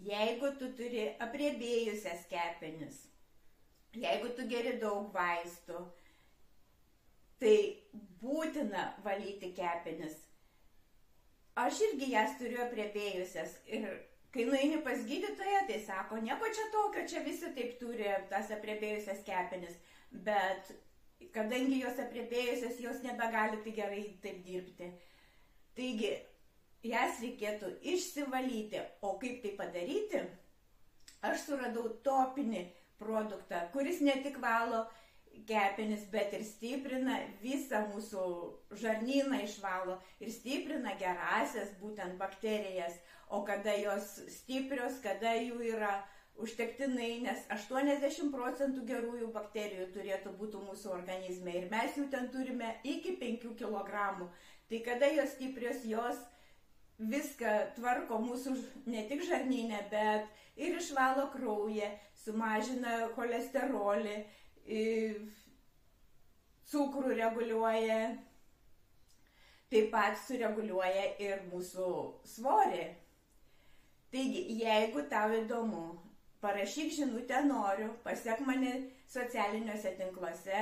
jeigu tu turi apriebėjusias kepenis, jeigu tu geri daug vaistų, tai būtina valyti kepenis. Aš irgi jas turiu apriebėjusias ir kai nueini pas gydytoją, tai sako, nieko čia tokio, čia visi taip turi tas apriebėjusias kepenis, bet kadangi jos apriebėjusias, jos nebegali tai gerai taip dirbti. Taigi, jas reikėtų išsivalyti, o kaip tai padaryti, aš suradau topinį produktą, kuris ne tik valo kepenis, bet ir stiprina visą mūsų žarnyną, išvalo ir stiprina gerasias būtent bakterijas, o kada jos stiprios, kada jų yra užtektinai, nes 80% gerųjų bakterijų turėtų būti mūsų organizme ir mes jų ten turime iki 5 kg. Tai kada jos stiprios, jos viską tvarko mūsų ne tik žarnyne, bet ir išvalo kraują, sumažina cholesterolį, cukrų reguliuoja, taip pat sureguliuoja ir mūsų svorį. Taigi, jeigu tau įdomu, parašyk žinutę noriu, pasiek mane socialiniuose tinkluose,